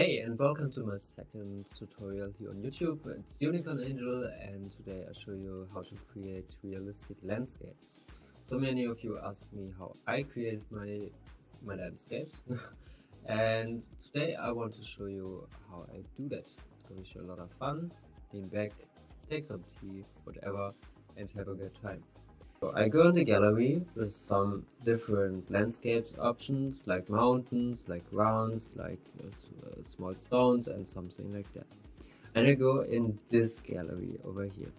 Hey, and welcome to my second tutorial here on YouTube. It's Unicorn Angel, and today I show you how to create realistic landscapes. So many of you asked me how I created my landscapes, and today I want to show you how I do that. I wish you a lot of fun, lean back, take some tea, whatever, and have a good time. So I go in the gallery with some different landscapes options, like mountains, like grounds, like small stones and something like that. And I go in this gallery over here.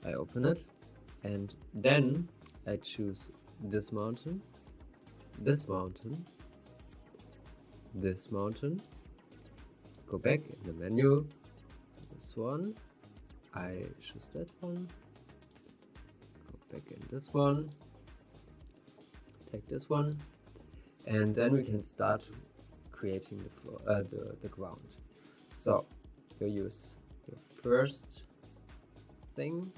I open it and then I choose this mountain, this mountain, this mountain, go back in the menu, this one, I choose that one, back in this one, take this one, and then we can start creating the floor, the ground. So you use your first thing,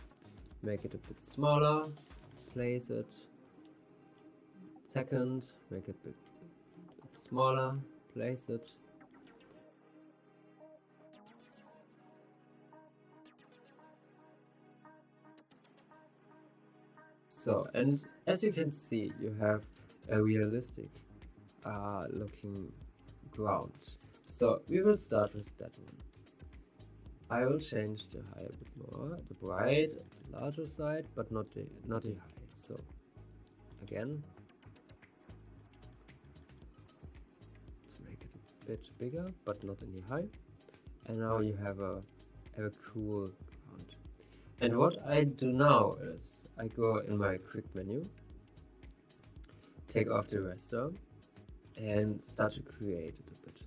make it a bit smaller, place it. Second, make it a bit smaller, place it. So, and as you can see, you have a realistic looking ground. So we will start with that one. I will change the height a bit more, the bright, the larger side, but not the high. So again, to make it a bit bigger, but not any high. And now you have a cool ground. And what I do now is I go in my quick menu, take off the raster, and start to create it a bit.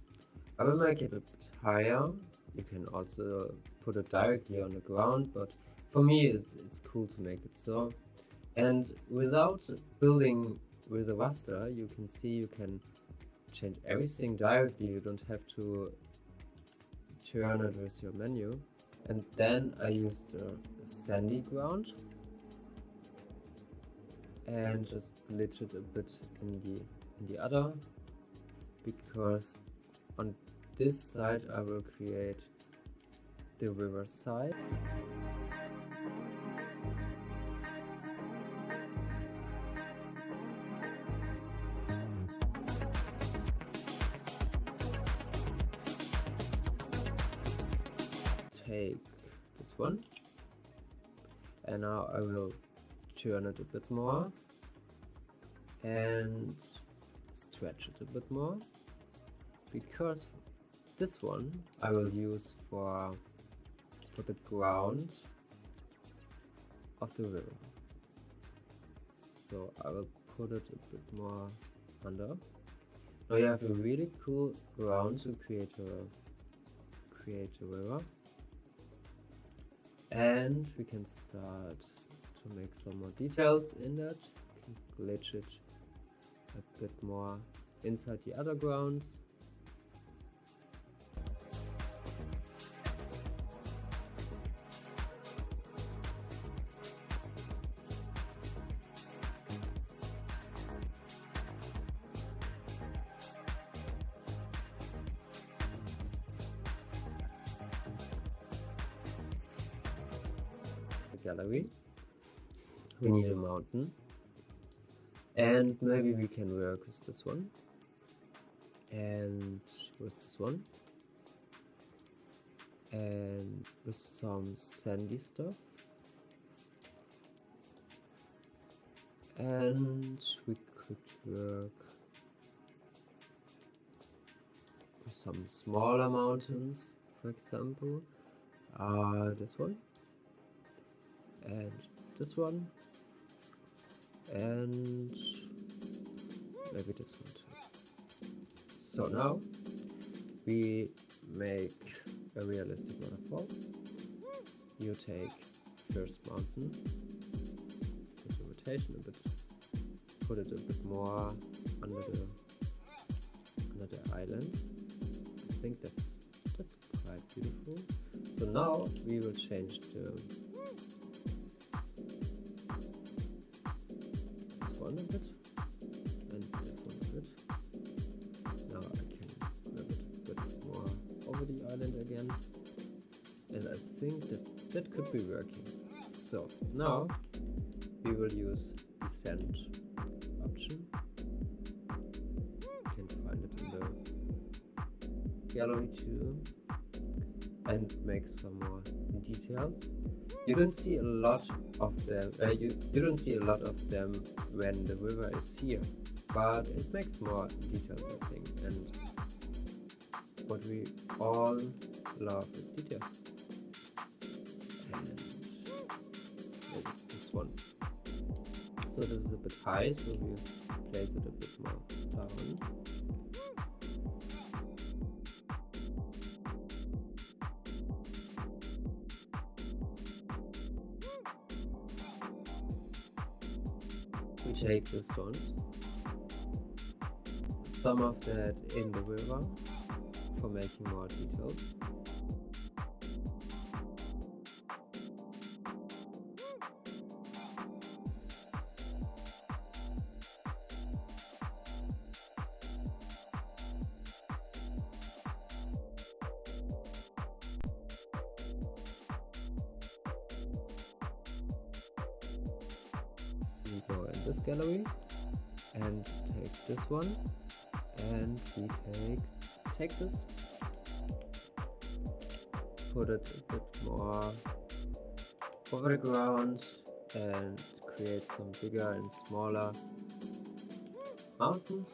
I will make it a bit higher. You can also put it directly on the ground, but for me it's cool to make it so. And without building with a raster, you can see you can change everything directly. You don't have to turn it with your menu. And then I use the sandy ground and just glitch it a bit in the other, because on this side I will create the river side. Take this one, and now I will turn it a bit more and stretch it a bit more, because this one I will use for the ground of the river. So I will put it a bit more under. Now you have a really cool ground to create a river. And we can start to make some more details in that. We can glitch it a bit more inside the other grounds. Gallery, we need a mountain, and maybe we can work with this one and with this one and with some sandy stuff, and we could work with some smaller mountains, for example this one and this one, and maybe this one too. So now we make a realistic waterfall. You take first mountain, put the rotation a bit, put it a bit more under the island. I think that's quite beautiful. So now we will change this one a bit and this one a bit. Now I can grab it a bit more over the island again. And I think that could be working. So now we will use descent option. You can find it in the gallery too, and make some more details. You don't see a lot of them. You don't see a lot of them when the river is here, but it makes more details, I think. And what we all love is details. And maybe this one. So this is a bit high, so we place it a bit more down. We take the stones, some of that in the river for making more details. We go in this gallery and take this one, and we take this, put it a bit more over the ground and create some bigger and smaller mountains.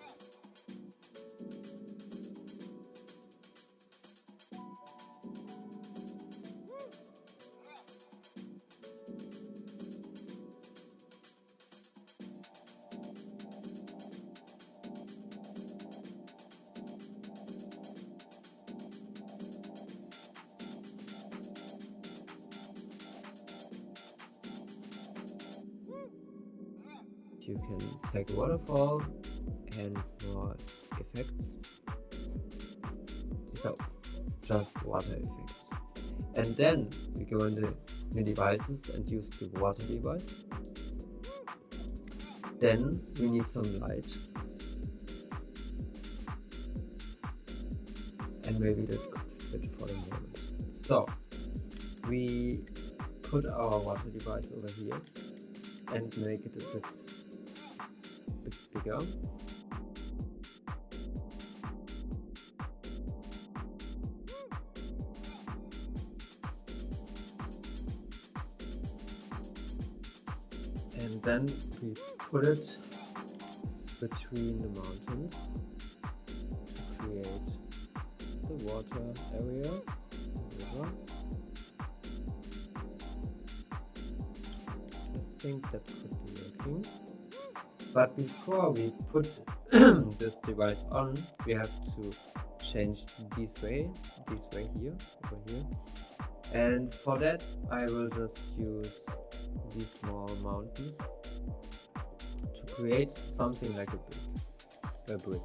You can take a waterfall and more effects. So just water effects. And then we go in the devices and use the water device. Then we need some light. And maybe that could fit for the moment. So we put our water device over here and make it a bit bigger. And then we put it between the mountains to create the water area, the river. I think that could be working. But before we put this device on, we have to change this way here, over here. And for that, I will just use these small mountains to create something like a bridge.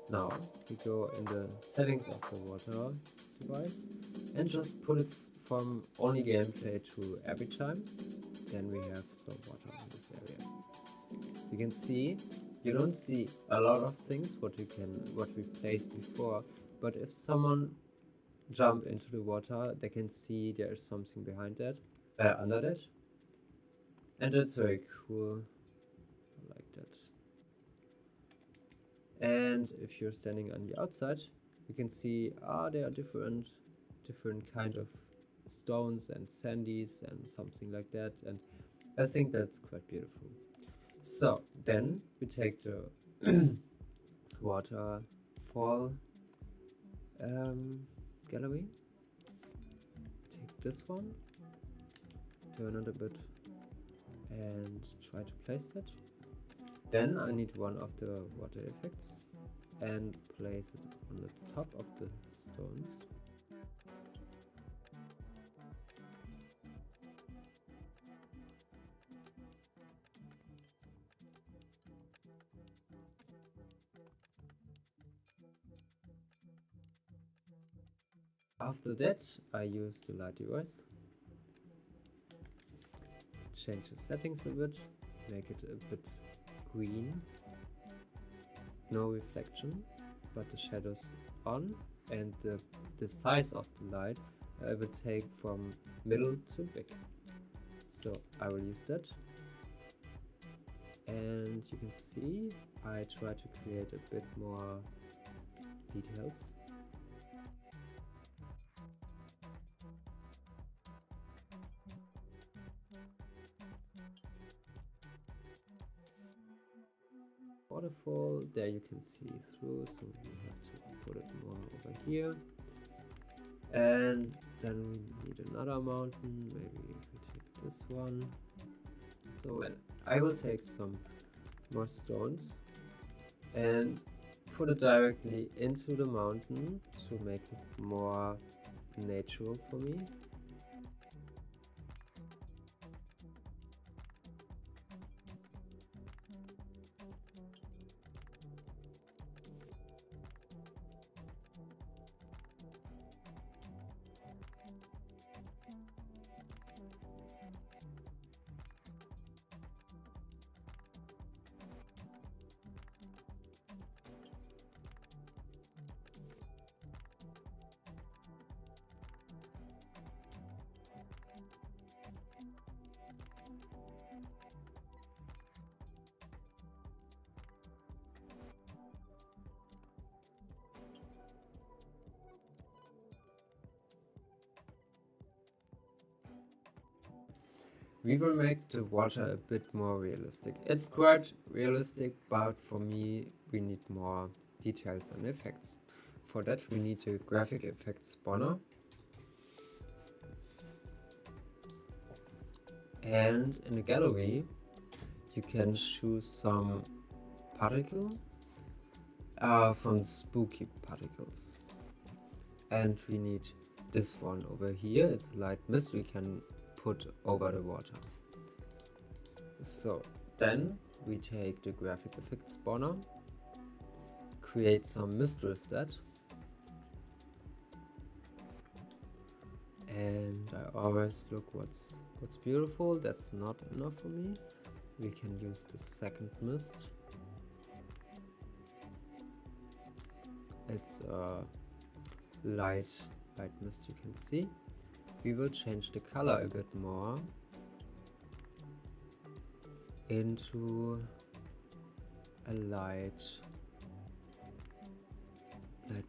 Now we go in the settings of the water device and just put it from only gameplay to every time. Then we have some water in this area. You can see you don't see a lot of things what we placed before, but if someone jump into the water, they can see there is something behind that, under that, and that's very cool. I like that. And if you're standing on the outside, you can see there are different kind of stones and sandies and something like that, and I think that's quite beautiful. So then we take the waterfall gallery, take this one, turn it a bit and try to place it. Then I need one of the water effects and place it on the top of the stones. After that, I use the light device change the settings a bit, make it a bit green, no reflection, but the shadows on, and the size of the light I will take from middle to big. So I will use that, and you can see I try to create a bit more details. Waterfall, there you can see through, so we have to put it more over here. And then we need another mountain, maybe if we take this one. So well, I will take some more stones and put it directly into the mountain to make it more natural for me. We will make the water a bit more realistic. It's quite realistic, but for me we need more details and effects. For that we need a graphic effects spawner. And in the gallery you can choose some particle from spooky particles. And we need this one over here. It's a light mist we can put over the water. So then we take the graphic effects spawner, create some mist with that, and I always look what's beautiful. That's not enough for me. We can use the second mist. It's a light mist, you can see. We will change the color a bit more into a light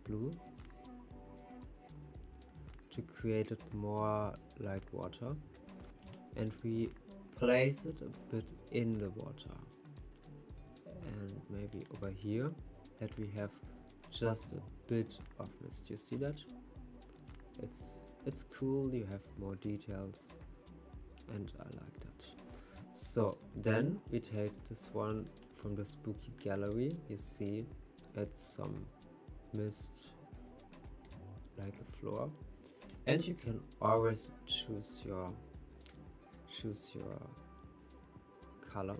blue to create it more like water, and we place it a bit in the water, and maybe over here that we have just a bit of mist. You see that? It's cool, you have more details, and I like that. So then we take this one from the spooky gallery. You see it's some mist like a floor, and you can always choose your color.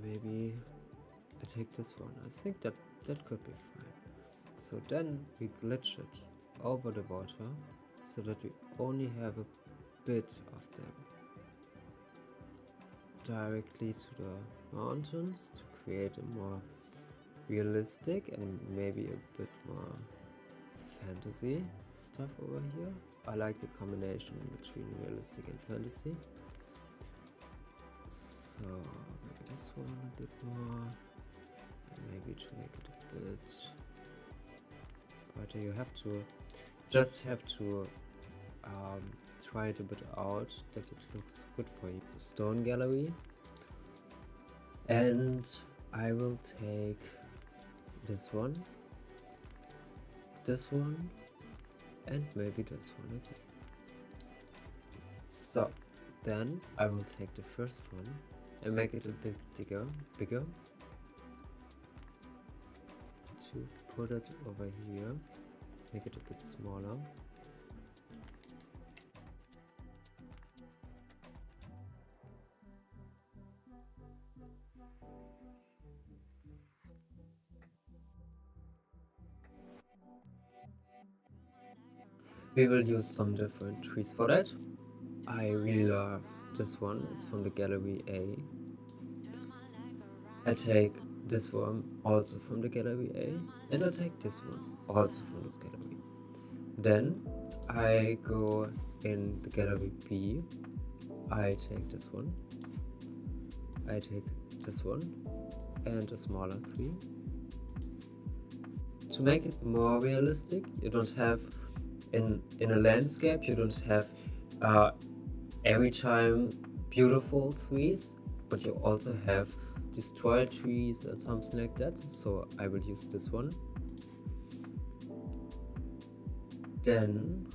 Maybe I take this one. I think that could be fine. So then we glitch it over the water so that we only have a bit of them directly to the mountains to create a more realistic and maybe a bit more fantasy stuff over here. I like the combination between realistic and fantasy. So maybe this one a bit more, and maybe to make it a bit brighter. You just have to try it a bit out that it looks good for you. Stone gallery, and I will take this one, and maybe this one again. So then I will take the first one and make it a bit bigger to put it over here, make it a bit smaller. We will use some different trees for that. I really love this one, it's from the gallery A. I take this one also from the gallery A, and I take this one also from this gallery. Then I go in the gallery B, I take this one, I take this one and a smaller tree. To make it more realistic, you don't have, in a landscape, you don't have every time beautiful trees, but you also have destroyed trees and something like that, so I will use this one. Then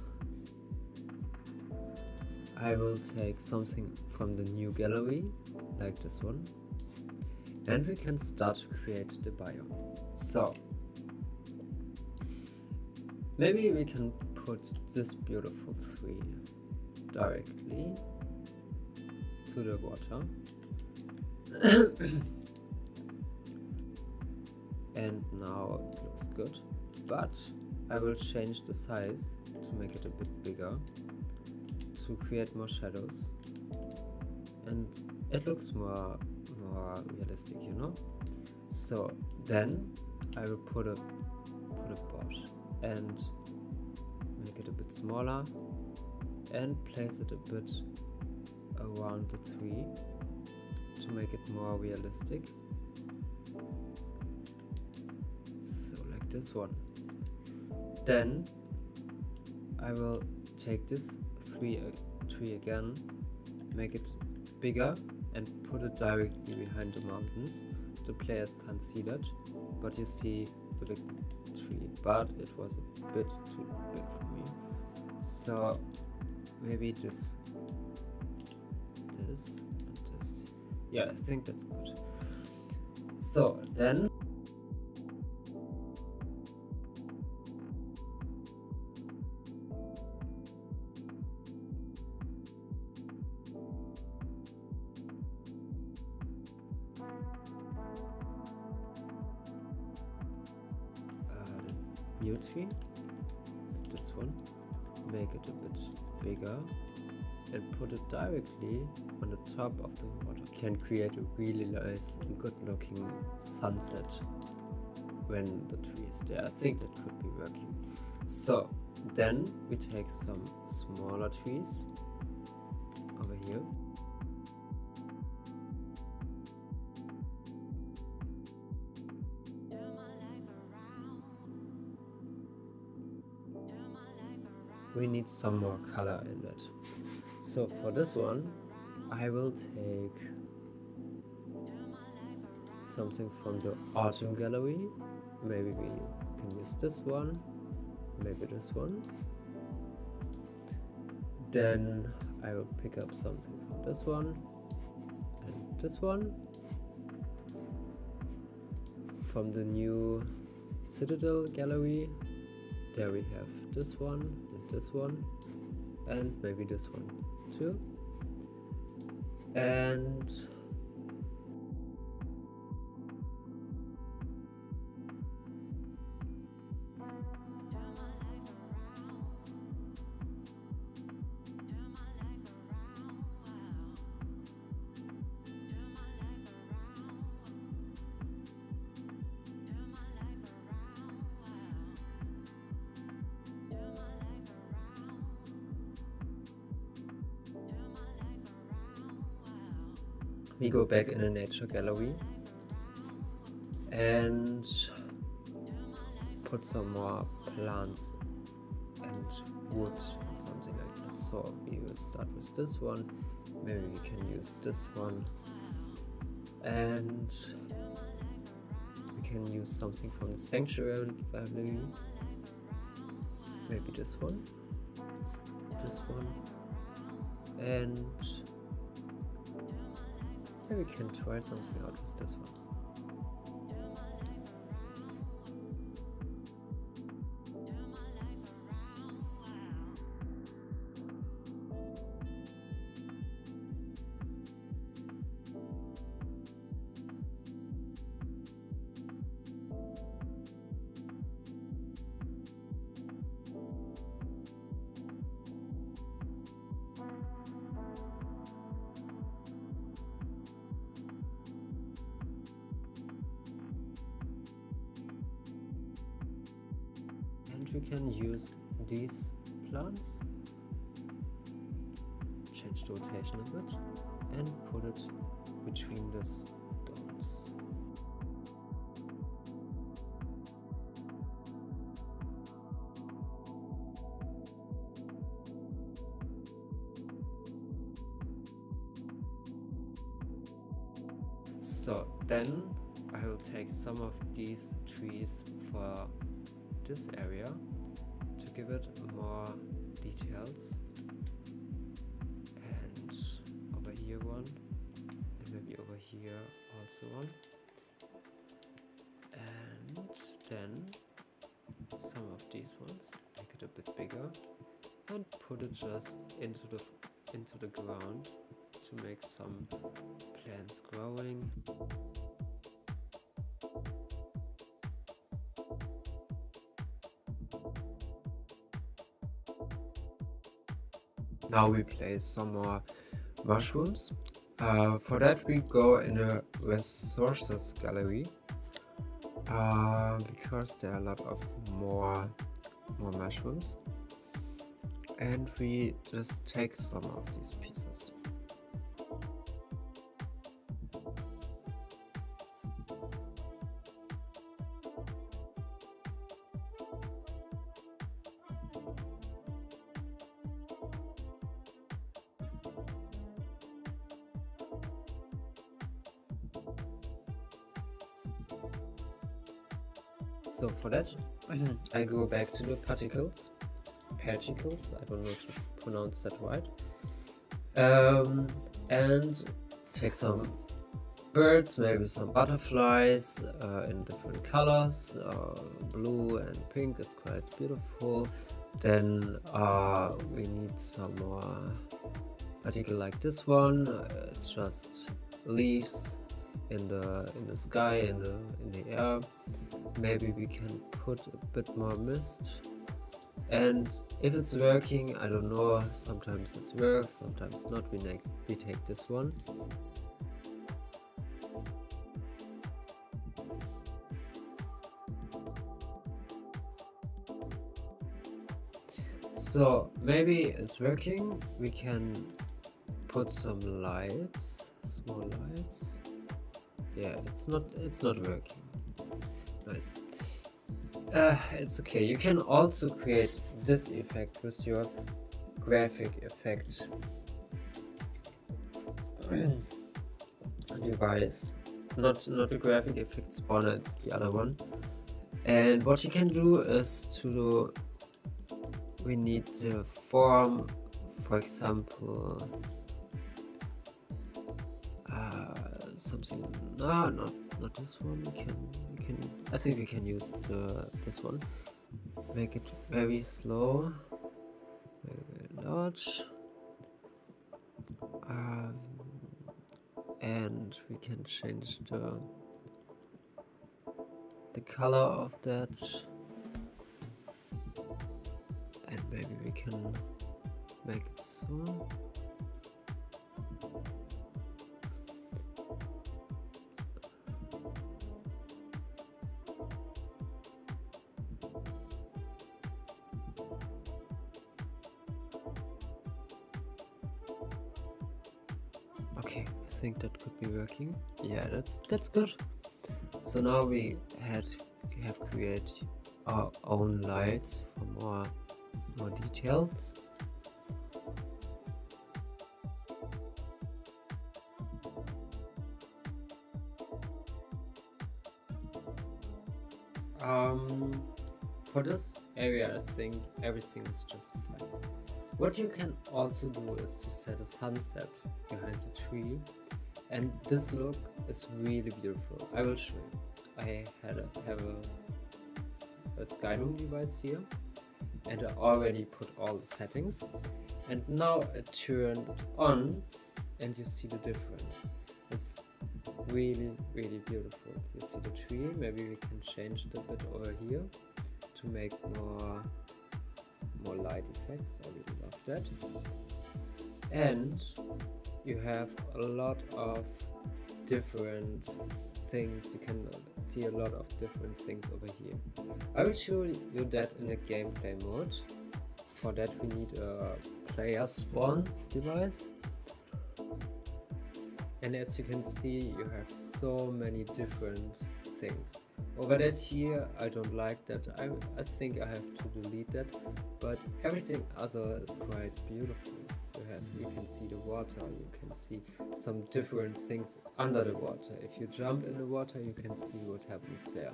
I will take something from the new gallery, like this one, and we can start to create the biome. So maybe we can put this beautiful tree directly to the water. And now it looks good, but I will change the size to make it a bit bigger to create more shadows, and it looks more realistic, you know. So then I will put a bush and make it a bit smaller and place it a bit around the tree to make it more realistic. So like this one. Then I will take this tree again, make it bigger and put it directly behind the mountains. The players can't see that, but you see a big tree, but it was a bit too big for me. So maybe this and this. Yeah, I think that's good. So then the new tree, it's this one, make it a bit bigger and put it directly on the top of the water. Can create a really nice and good looking sunset when the tree is there. I think that could be working. So then we take some smaller trees over here. We need some more color in it. So for this one, I will take something from the autumn gallery. Maybe we can use this one, maybe this one. Then I will pick up something from this one and this one. From the new Citadel gallery, there we have this one and this one, and maybe this one too. And we go back in a nature gallery and put some more plants and wood and something like that. So we will start with this one, maybe we can use this one, and we can use something from the sanctuary gallery, maybe this one, and we can try something out with this one. we can use these plants, change the rotation a bit, and put it between the stones. So then I will take some of these trees for this area to give it more details, and over here one, and maybe over here also one, and then some of these ones, make it a bit bigger and put it just into the ground to make some plants growing. Now we place some more mushrooms. For that we go in a resources gallery because there are a lot of more mushrooms, and we just take some of these pieces. So for that, I go back to the particles, I don't know to pronounce that right, and take some birds, maybe some butterflies in different colors. Blue and pink is quite beautiful. Then we need some more particle like this one. It's just leaves in the sky, in the air. Maybe we can put a bit more mist, and if it's working, I don't know, sometimes it works, sometimes not. We take this one. So maybe it's working. We can put some lights, small lights. Yeah, it's not working. Nice. It's okay. You can also create this effect with your graphic effect device. Not the graphic effect spawner, it's the other one. And what you can do is we need the form, for example, something. No, not this one. I think we can use this one. Make it very slow, very large, and we can change the color of that, and maybe we can make it so. Okay, I think that could be working. Yeah, that's good. So now we have created our own lights for more details. For this area, I think everything is just fine. What you can also do is to set a sunset behind the tree, and this look is really beautiful. I will show you. I have a Skylum device here, and I already put all the settings, and now it turned on, and you see the difference. It's really beautiful. You see the tree. Maybe we can change it a bit over here to make more light effects. I really love that. And you have a lot of different things. You can see a lot of different things over here. I will show you that in a gameplay mode. For that we need a player spawn device. And as you can see, you have so many different things. Over that here, I don't like that. I think I have to delete that, but everything other is quite beautiful. You can see the water, you can see some different things under the water. If you jump in the water, you can see what happens there.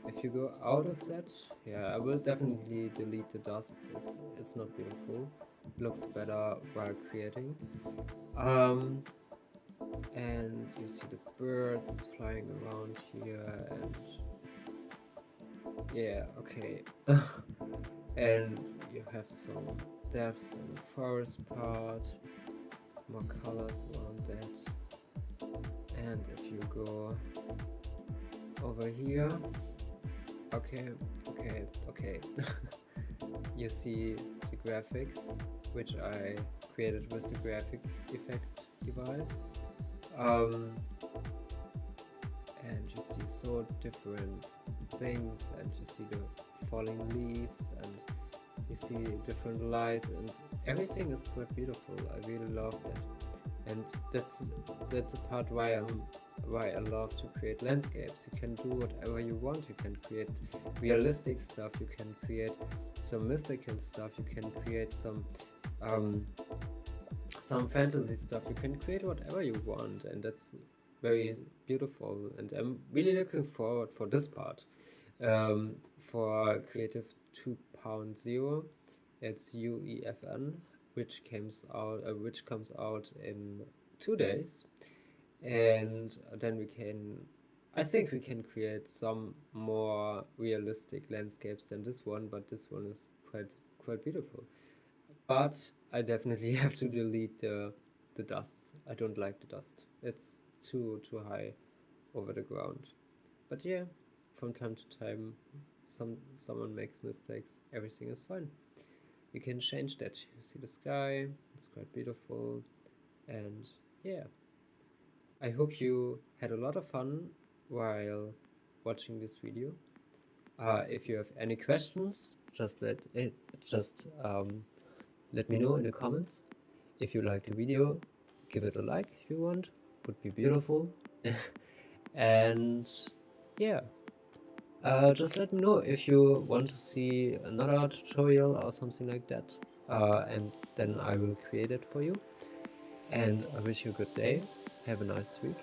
If you go out of that, yeah, I will definitely delete the dust. It's not beautiful. It looks better while creating. And you see the birds is flying around here, and yeah, okay. And you have some depths in the forest part, more colors around that. And if you go over here, okay, you see the graphics, which I created with the graphic effect device. And you see so different things, and you see the falling leaves, and you see different lights, and everything is quite beautiful. I really love that, and that's the part why I love to create landscapes. You can do whatever you want. You can create realistic stuff, you can create some mythical stuff, you can create some fantasy stuff. You can create whatever you want, and that's very beautiful. And I'm really looking forward for this part. For Creative 2.0, it's UEFN, which comes out in 2 days, and then I think we can create some more realistic landscapes than this one, but this one is quite beautiful. But I definitely have to delete the dust. I don't like the dust. It's too high over the ground. But yeah, from time to time someone makes mistakes. Everything is fine. You can change that. You see the sky, it's quite beautiful. And yeah, I hope you had a lot of fun while watching this video. If you have any questions, just let me know in the comments. If you like the video, give it a like if you want. Would be beautiful. And yeah, just let me know if you want to see another tutorial or something like that, and then I will create it for you. And I wish you a good day. Have a nice week.